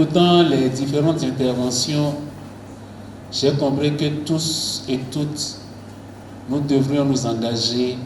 écoutant les différentes interventions, j'ai compris que tous et toutes, nous devrions nous engager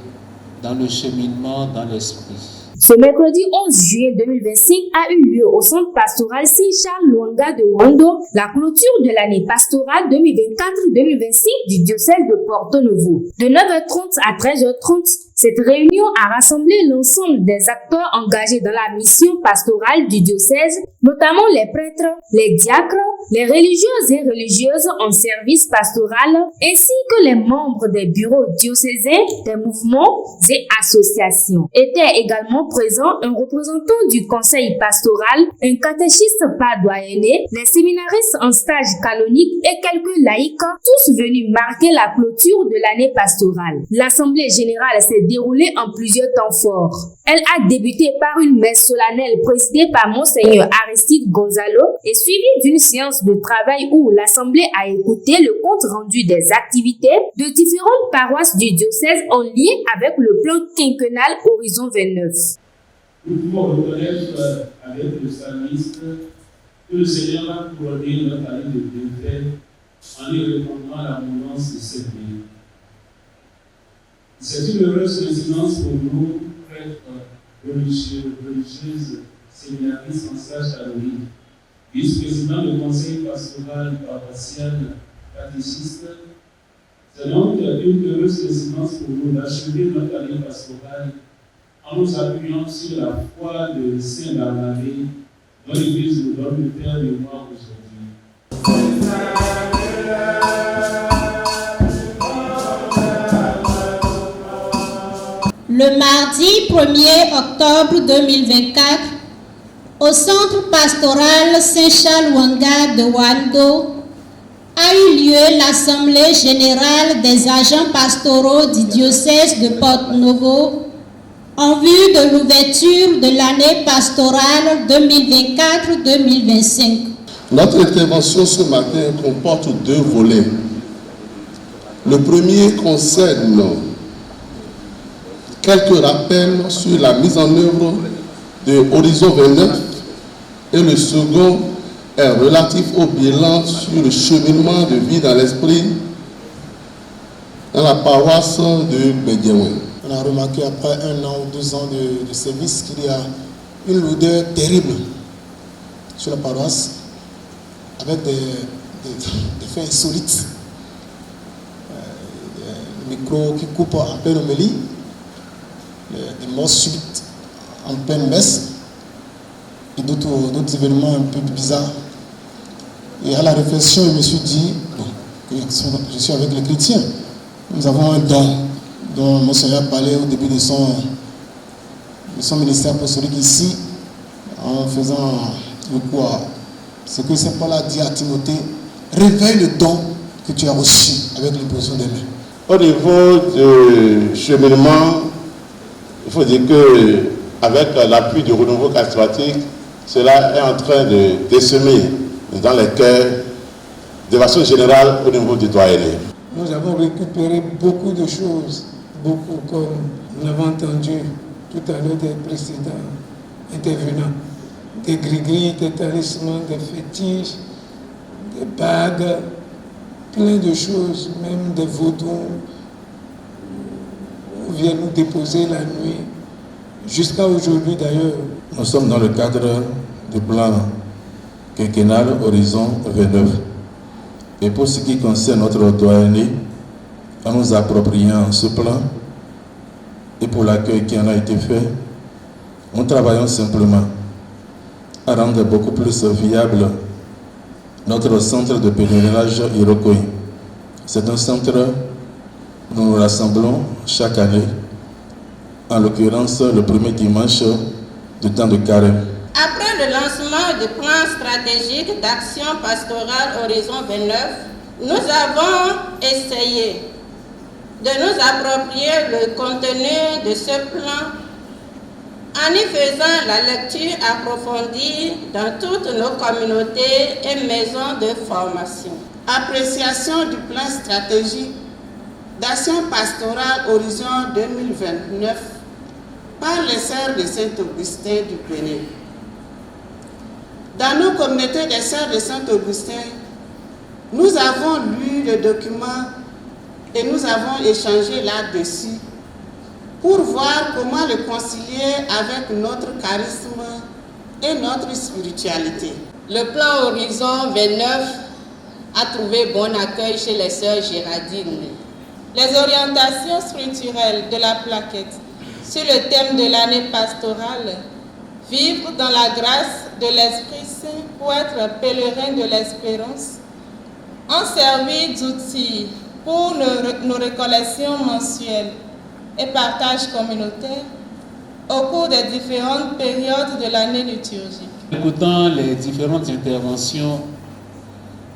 dans le cheminement dans l'esprit. Ce mercredi 11 juillet 2025 a eu lieu au centre pastoral Saint-Charles Lwanga de Wando la clôture de l'année pastorale 2024-2025 du diocèse de Porto-Novo. De 9h30 à 13h30, cette réunion a rassemblé l'ensemble des acteurs engagés dans la mission pastorale du diocèse, notamment les prêtres, les diacres, les religieuses et religieuses en service pastoral, ainsi que les membres des bureaux diocésains, des mouvements et associations. Étaient également présents un représentant du conseil pastoral, un catéchiste padoyenné, les séminaristes en stage canonique et quelques laïcs, tous venus marquer la clôture de l'année pastorale. L'assemblée générale s'est déroulée en plusieurs temps forts. Elle a débuté par une messe solennelle présidée par Monseigneur Aristide Gonzalo et suivie d'une séance de travail où l'assemblée a écouté le compte rendu des activités de différentes paroisses du diocèse en lien avec le plan quinquennal Horizon 29. Nous pouvons reconnaître avec le psalmiste que le Seigneur a couronné notre année de bienfaits en y répondant à l'abondance de ses biens. C'est une heureuse résidence pour nous, prêtres, religieuses, séminaristes en stage canonique, vice-président du conseil pastoral paroissial, catéchiste. C'est donc une heureuse résidence pour nous d'achever notre année pastorale en nous appuyant sur la foi de Saint Barnabé, dont l'Église nous donne le Père de moi aujourd'hui. Le mardi 1er octobre 2024, au centre pastoral Saint-Charles Lwanga de Wando, a eu lieu l'Assemblée générale des agents pastoraux du diocèse de Porto-Novo en vue de l'ouverture de l'année pastorale 2024-2025. Notre intervention ce matin comporte deux volets. Le premier concerne quelques rappels sur la mise en œuvre de Horizon 29 et le second est relatif au bilan sur le cheminement de vie dans l'esprit dans la paroisse de Bédiaoué. On a remarqué après 1 an ou 2 ans de service qu'il y a une lourdeur terrible sur la paroisse avec des faits insolites. Des micros qui coupent en pleine homélie, des morts subites en pleine messe et d'autres événements un peu bizarres. Et à la réflexion, je me suis dit, bon, je suis avec les chrétiens. Nous avons un don dont Monseigneur parlait au début de son ministère apostolique ici, en faisant le quoi. Ce que Saint Paul a dit à Timothée, réveille le don que tu as reçu avec l'imposition des mains. Au niveau du cheminement, il faut dire qu'avec l'appui du renouveau charismatique, cela est en train de désemer dans les cœurs, de façon générale, au niveau du doyenné. Nous avons récupéré beaucoup de choses, beaucoup, comme nous l'avons entendu tout à l'heure des précédents intervenants. Des gris-gris, des talismans, des fétiches, des bagues, plein de choses, même des vaudous. On vient nous déposer la nuit, jusqu'à aujourd'hui d'ailleurs. Nous sommes dans le cadre du plan quinquennal Horizon 29. Et pour ce qui concerne notre doyenné, en nous appropriant ce plan et pour l'accueil qui en a été fait, nous travaillons simplement à rendre beaucoup plus viable notre centre de pèlerinage Iroquois. C'est un centre où nous nous rassemblons chaque année, en l'occurrence le premier dimanche du temps de carême. Après le lancement du plan stratégique d'action pastorale Horizon 29, nous avons essayé de nous approprier le contenu de ce plan en y faisant la lecture approfondie dans toutes nos communautés et maisons de formation. Appréciation du plan stratégique d'action pastorale Horizon 2029 par les sœurs de Saint-Augustin du Bénin. Dans nos communautés des Sœurs de Saint-Augustin, nous avons lu le document et nous avons échangé là-dessus pour voir comment le concilier avec notre charisme et notre spiritualité. Le plan Horizon 29 a trouvé bon accueil chez les sœurs Géraldines. Les orientations structurelles de la plaquette sur le thème de l'année pastorale, vivre dans la grâce de l'Esprit Saint pour être pèlerin de l'espérance, ont servi d'outils pour nos récollections mensuelles et partages communautaires au cours des différentes périodes de l'année liturgique. Écoutant les différentes interventions,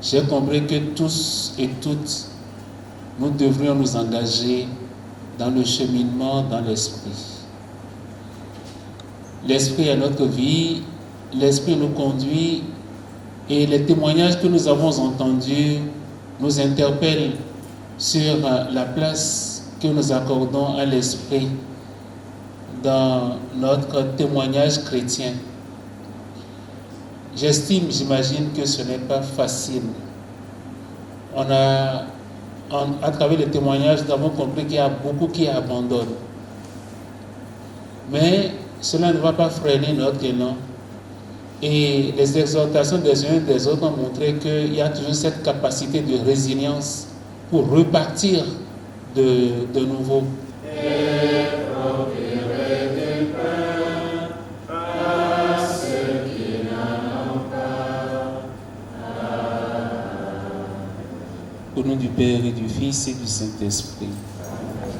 j'ai compris que tous et toutes, nous devrions nous engager dans le cheminement dans l'esprit. L'esprit est notre vie, l'esprit nous conduit et les témoignages que nous avons entendus nous interpellent sur la place que nous accordons à l'esprit dans notre témoignage chrétien. J'imagine que ce n'est pas facile. À travers les témoignages, nous avons compris qu'il y a beaucoup qui abandonnent. Mais cela ne va pas freiner notre élan. Et les exhortations des uns et des autres ont montré qu'il y a toujours cette capacité de résilience pour repartir de nouveau. Au nom du Père et du Fils et du Saint-Esprit.